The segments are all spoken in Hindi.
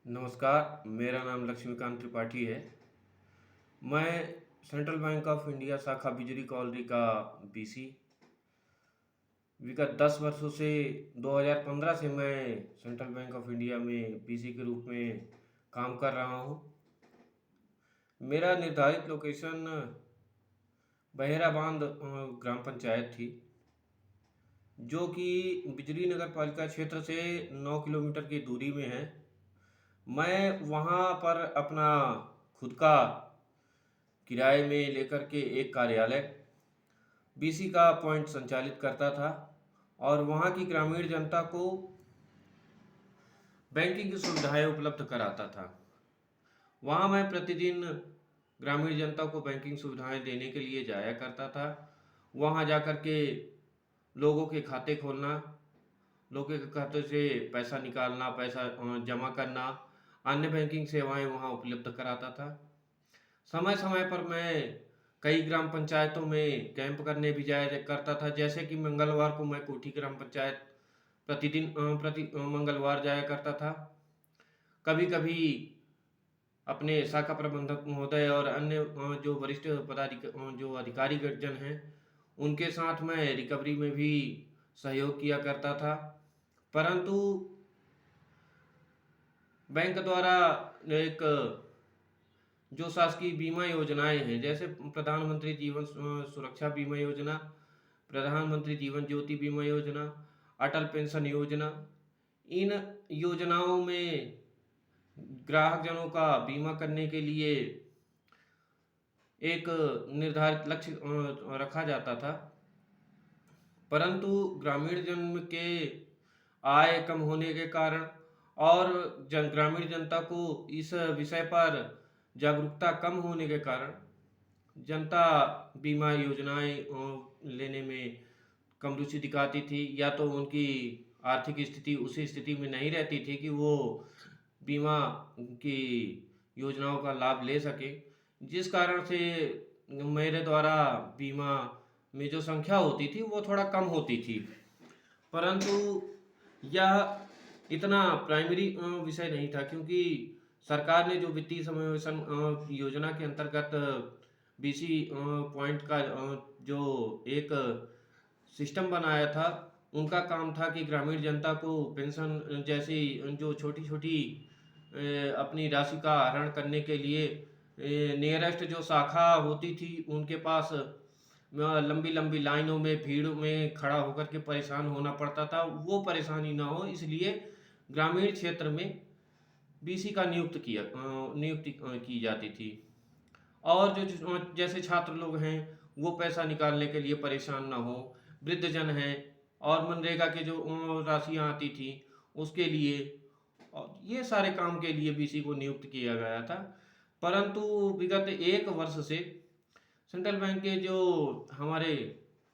नमस्कार, मेरा नाम लक्ष्मीकांत त्रिपाठी है। मैं सेंट्रल बैंक ऑफ इंडिया शाखा बिजली कॉलोनी का बीसी विगत 10 वर्षों से 2015 से मैं सेंट्रल बैंक ऑफ इंडिया में बीसी के रूप में काम कर रहा हूँ। मेरा निर्धारित लोकेशन बहेरा बांध ग्राम पंचायत थी, जो कि बिजली नगर पालिका क्षेत्र से 9 किलोमीटर की दूरी में है। मैं वहाँ पर अपना खुद का किराए में लेकर के एक कार्यालय बीसी का पॉइंट संचालित करता था और वहाँ की ग्रामीण जनता को बैंकिंग की सुविधाएं उपलब्ध कराता था। वहाँ मैं प्रतिदिन ग्रामीण जनता को बैंकिंग सुविधाएं देने के लिए जाया करता था। वहाँ जाकर के लोगों के खाते खोलना, लोगों के खाते से पैसा निकालना, पैसा जमा करना, अन्य बैंकिंग सेवाएं वहाँ उपलब्ध कराता था। समय समय पर मैं कई ग्राम पंचायतों में कैंप करने भी जाया करता था। जैसे कि मंगलवार को मैं कोठी ग्राम पंचायत प्रतिदिन प्रति मंगलवार जाया करता था। कभी कभी अपने शाखा प्रबंधक महोदय और अन्य जो वरिष्ठ जो अधिकारी जन हैं, उनके साथ मैं रिकवरी में भी सहयोग किया करता था। परंतु बैंक द्वारा एक जो शासकीय बीमा योजनाएं हैं, जैसे प्रधानमंत्री जीवन सुरक्षा बीमा योजना, प्रधानमंत्री जीवन ज्योति बीमा योजना, अटल पेंशन योजना, इन योजनाओं में ग्राहक जनों का बीमा करने के लिए एक निर्धारित लक्ष्य रखा जाता था। परंतु ग्रामीण जन के आय कम होने के कारण और ग्रामीण जनता को इस विषय पर जागरूकता कम होने के कारण जनता बीमा योजनाएं लेने में कम रुचि दिखाती थी, या तो उनकी आर्थिक स्थिति उसी स्थिति में नहीं रहती थी कि वो बीमा की योजनाओं का लाभ ले सके, जिस कारण से मेरे द्वारा बीमा में जो संख्या होती थी वो थोड़ा कम होती थी। परंतु यह इतना प्राइमरी विषय नहीं था, क्योंकि सरकार ने जो वित्तीय समावेशन योजना के अंतर्गत बीसी पॉइंट का जो एक सिस्टम बनाया था, उनका काम था कि ग्रामीण जनता को पेंशन जैसी जो छोटी छोटी अपनी राशि का आहरण करने के लिए नियरेस्ट जो शाखा होती थी उनके पास लंबी लंबी लाइनों में भीड़ में खड़ा होकर के परेशान होना पड़ता था। वो परेशानी ना हो, इसलिए ग्रामीण क्षेत्र में बीसी का नियुक्ति की जाती थी। और जैसे छात्र लोग हैं, वो पैसा निकालने के लिए परेशान ना हो, वृद्धजन हैं, और मनरेगा के जो राशियां आती थी उसके लिए, और ये सारे काम के लिए बीसी को नियुक्त किया गया था। परंतु विगत एक वर्ष से सेंट्रल बैंक के जो हमारे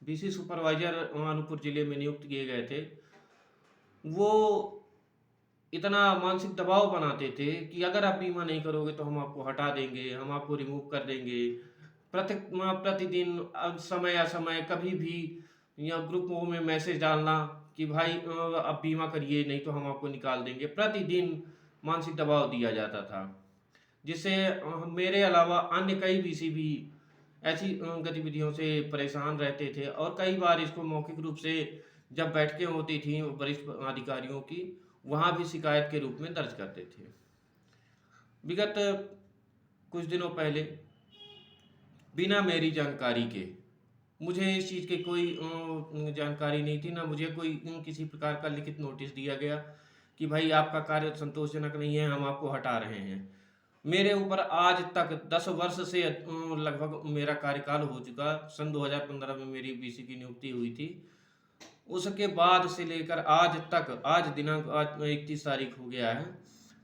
बीसी सुपरवाइजर अनूपपुर जिले में नियुक्त किए गए थे, वो इतना मानसिक दबाव बनाते थे कि अगर आप बीमा नहीं करोगे तो हम आपको हटा देंगे, हम आपको रिमूव कर देंगे। प्रतिदिन समय असमय कभी भी या ग्रुपों में मैसेज डालना कि भाई अब बीमा करिए, नहीं तो हम आपको निकाल देंगे। प्रतिदिन मानसिक दबाव दिया जाता था, जिससे मेरे अलावा अन्य कई बीसी भी ऐसी गतिविधियों से परेशान रहते थे, और कई बार इसको मौखिक रूप से जब बैठकें होती थी वरिष्ठ अधिकारियों की, वहाँ भी शिकायत के रूप में दर्ज करते थे। विगत कुछ दिनों पहले बिना मेरी जानकारी के, मुझे इस चीज़ की कोई जानकारी नहीं थी, ना मुझे कोई किसी प्रकार का लिखित नोटिस दिया गया कि भाई आपका कार्य संतोषजनक नहीं है, हम आपको हटा रहे हैं। मेरे ऊपर आज तक 10 वर्ष से लगभग मेरा कार्यकाल हो चुका। सन 2015 में मेरी बीसी की नियुक्ति हुई थी। उसके बाद से लेकर आज तक, आज दिनांक आज 31 तारीख हो गया है,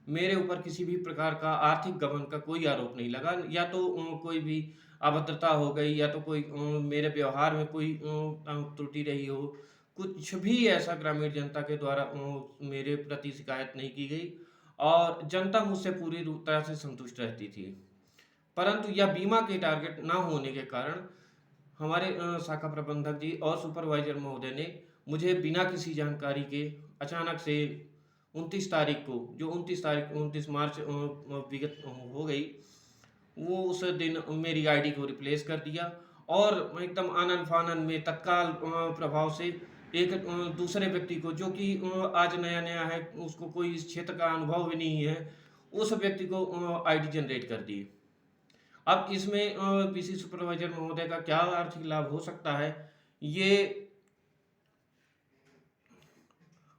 मेरे ऊपर किसी भी प्रकार का आर्थिक गबन का कोई आरोप नहीं लगा। या तो कोई भी अभद्रता हो गई, या तो कोई मेरे व्यवहार में कोई त्रुटि रही हो, कुछ भी ऐसा ग्रामीण जनता के द्वारा मेरे प्रति शिकायत नहीं की गई, और जनता मुझसे पूरी तरह से संतुष्ट रहती थी। परंतु यह बीमा के टारगेट ना होने के कारण हमारे शाखा प्रबंधक जी और सुपरवाइजर महोदय ने मुझे बिना किसी जानकारी के अचानक से 29 तारीख को, जो 29 मार्च विगत हो गई, वो उस दिन मेरी आईडी को रिप्लेस कर दिया और एकदम आनन-फानन में तत्काल प्रभाव से एक दूसरे व्यक्ति को, जो कि आज नया-नया है, उसको कोई इस क्षेत्र का अनुभव भी नहीं है, उस व्यक्ति को आईडी जनरेट कर दी। अब इसमें पीसी सुपरवाइज़र महोदय का क्या आर्थिक लाभ हो सकता है, ये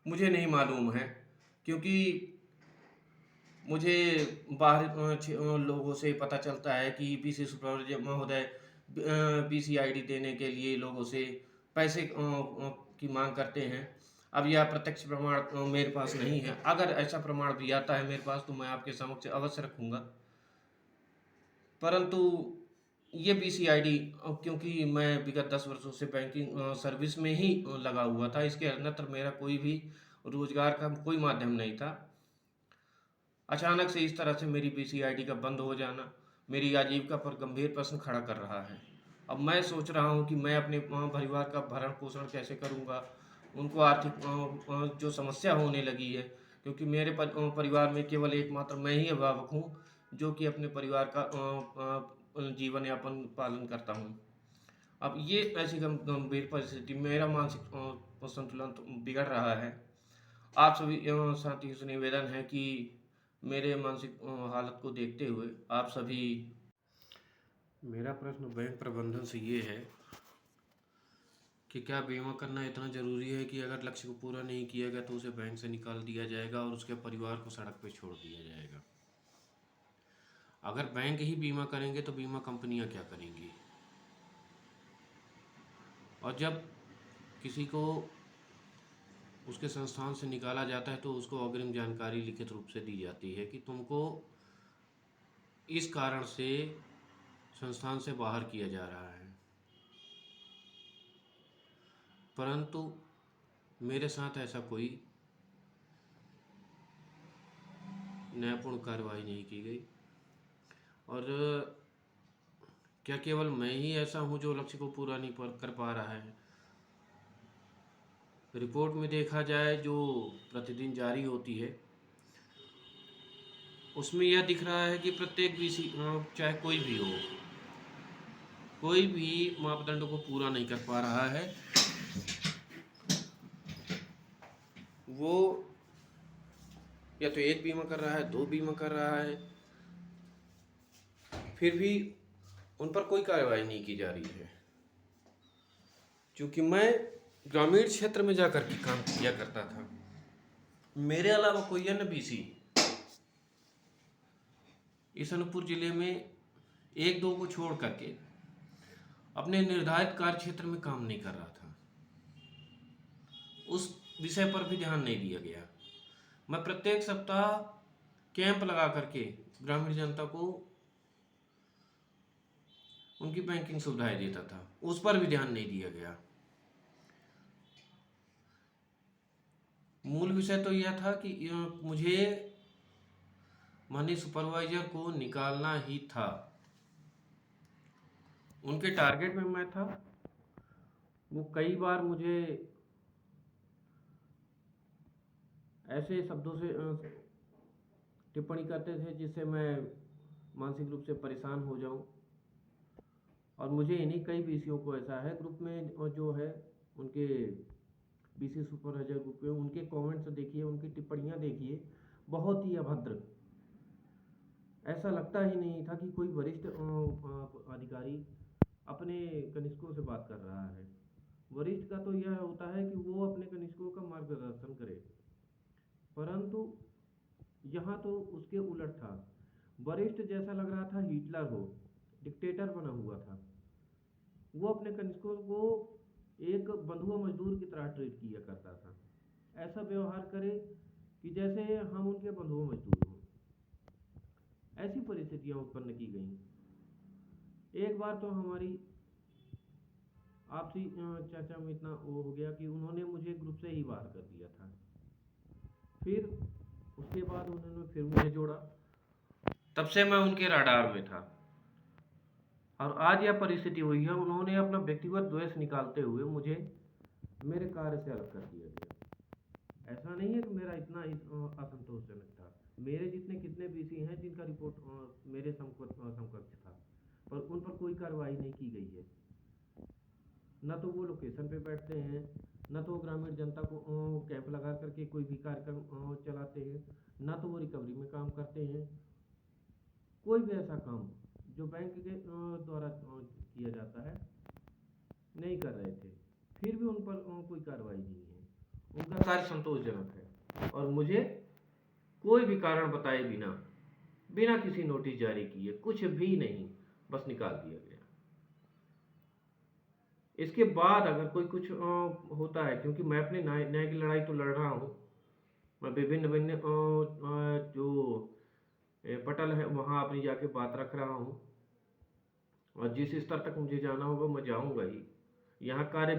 मुझे नहीं मालूम है, क्योंकि मुझे बाहर लोगों से पता चलता है कि पीसी सुपरवाइजर महोदय पीसी आईडी देने के लिए लोगों से पैसे की मांग करते हैं। अब यह प्रत्यक्ष प्रमाण मेरे पास नहीं है। अगर ऐसा प्रमाण भी आता है मेरे पास तो मैं आपके समक्ष अवश्य रखूँगा। परंतु ये पीसी आईडी, क्योंकि मैं विगत 10 वर्षों से बैंकिंग सर्विस में ही लगा हुआ था, इसके अन्यत्र मेरा कोई भी रोज़गार का कोई माध्यम नहीं था। अचानक से इस तरह से मेरी पीसी आईडी का बंद हो जाना मेरी आजीविका पर गंभीर प्रश्न खड़ा कर रहा है। अब मैं सोच रहा हूँ कि मैं अपने परिवार का भरण-पोषण कैसे करूँगा? उनको आर्थिक जो समस्या होने लगी है, क्योंकि मेरे परिवार में केवल एकमात्र मैं ही अभिभावक हूँ, जो कि अपने परिवार का जीवन यापन पालन करता हूँ। अब ये ऐसी गंभीर परिस्थिति, मेरा मानसिक संतुलन तो बिगड़ रहा है। आप सभी साथियों से निवेदन है कि मेरे मानसिक हालत को देखते हुए आप सभी, मेरा प्रश्न बैंक प्रबंधन से ये है कि क्या बीमा करना इतना ज़रूरी है कि अगर लक्ष्य को पूरा नहीं किया गया तो उसे बैंक से निकाल दिया जाएगा और उसके परिवार को सड़क पर छोड़ दिया जाएगा? अगर बैंक ही बीमा करेंगे तो बीमा कंपनियां क्या करेंगी? और जब किसी को उसके संस्थान से निकाला जाता है तो उसको अग्रिम जानकारी लिखित रूप से दी जाती है कि तुमको इस कारण से संस्थान से बाहर किया जा रहा है। परंतु मेरे साथ ऐसा कोई न्यायपूर्ण कार्रवाई नहीं की गई। और क्या केवल मैं ही ऐसा हूँ जो लक्ष्य को पूरा नहीं कर पा रहा है? रिपोर्ट में देखा जाए जो प्रतिदिन जारी होती है, उसमें यह दिख रहा है कि प्रत्येक बीसी चाहे कोई भी हो, कोई भी मापदंडों को पूरा नहीं कर पा रहा है। वो या तो एक बीमा कर रहा है, 2 बीमा कर रहा है, फिर भी उन पर कोई कार्रवाई नहीं की जा रही है। क्योंकि मैं ग्रामीण क्षेत्र में जाकर के काम किया करता था, मेरे अलावा कोई अन्य पीसी इस अनूपपुर जिले में 1-2 को छोड़ करके अपने निर्धारित कार्य क्षेत्र में काम नहीं कर रहा था। उस विषय पर भी ध्यान नहीं दिया गया। मैं प्रत्येक सप्ताह कैंप लगा करके ग्रामीण जनता को उनकी बैंकिंग सुविधाएं देता था, उस पर भी ध्यान नहीं दिया गया। मूल विषय तो यह था कि मुझे मनी सुपरवाइजर को निकालना ही था। उनके टारगेट में मैं था। वो कई बार मुझे ऐसे शब्दों से टिप्पणी करते थे जिससे मैं मानसिक रूप से परेशान हो जाऊं। और मुझे इन्हीं कई पीसीओ को ऐसा है ग्रुप में, और जो है उनके पीसी सुपरवाइजर ग्रुप में, उनके कमेंट्स देखिए, उनकी टिप्पणियां देखिए, बहुत ही अभद्र। ऐसा लगता ही नहीं था कि कोई वरिष्ठ अधिकारी अपने कनिष्कों से बात कर रहा है। वरिष्ठ का तो यह होता है कि वो अपने कनिष्कों का मार्गदर्शन करे, परंतु यहाँ तो उसके उलट था। वरिष्ठ जैसा लग रहा था हिटलर हो, डिक्टेटर बना हुआ था। वो अपने कनिष्कों को एक बंधुआ मजदूर की तरह ट्रीट किया करता था। ऐसा व्यवहार करे कि जैसे हम उनके बंधुआ मजदूर हों। ऐसी परिस्थितियां उत्पन्न की गई। एक बार तो हमारी आपसी चर्चा में इतना वो हो गया कि उन्होंने मुझे ग्रुप से ही बाहर कर दिया था। फिर उसके बाद उन्होंने फिर मुझे जोड़ा, तब से मैं उनके राडार में था। और आज यह परिस्थिति हुई है, उन्होंने अपना व्यक्तिगत द्वेष निकालते हुए मुझे मेरे कार्य से अलग कर दिया गया। ऐसा नहीं है कि मेरा इतना असंतोषजनक था। मेरे जितने कितने पीसी हैं जिनका रिपोर्ट मेरे समकक्ष था, पर उन पर कोई कार्रवाई नहीं की गई है। ना तो वो लोकेशन पे बैठते हैं, ना तो वो ग्रामीण जनता को कैंप लगा करके कोई भी कार्यक्रम चलाते हैं, ना तो वो रिकवरी में काम करते हैं। कोई भी ऐसा काम जो बैंक के द्वारा किया जाता है नहीं कर रहे थे। फिर भी उन पर कोई कार्रवाई नहीं है। उनका कार्य संतोषजनक है और मुझे कोई भी कारण बताए बिना, बिना किसी नोटिस जारी किए, कुछ भी नहीं, बस निकाल दिया गया। इसके बाद अगर कोई कुछ होता है, क्योंकि मैं अपने न्याय की लड़ाई तो लड़ रहा हूँ। मैं विभिन्न विभिन्न जो पटल है वहाँ अपनी जाके बात रख रहा हूँ और जिस स्तर तक मुझे जाना होगा मैं जाऊँगा ही। यहाँ कार्य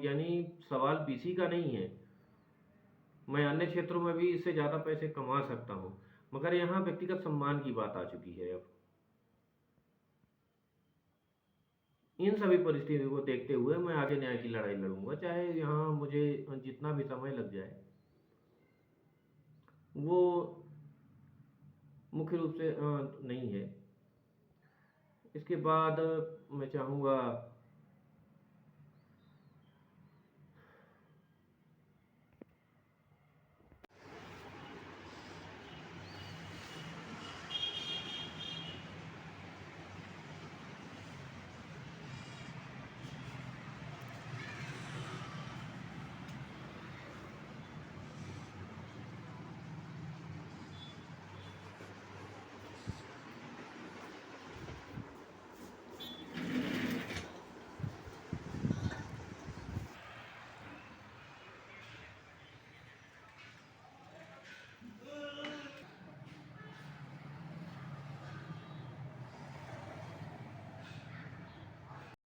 यानी सवाल बीसी का नहीं है। मैं अन्य क्षेत्रों में भी इससे ज़्यादा पैसे कमा सकता हूँ, मगर यहाँ व्यक्तिगत सम्मान की बात आ चुकी है अब। इन सभी परिस्थितियों को देखते हुए मैं आगे न्याय की लड़ाई लड़ूंगा, चाहे यहाँ मुझे जितना भी समय लग जाए। वो मुख्य रूप से नहीं है। इसके बाद मैं चाहूँगा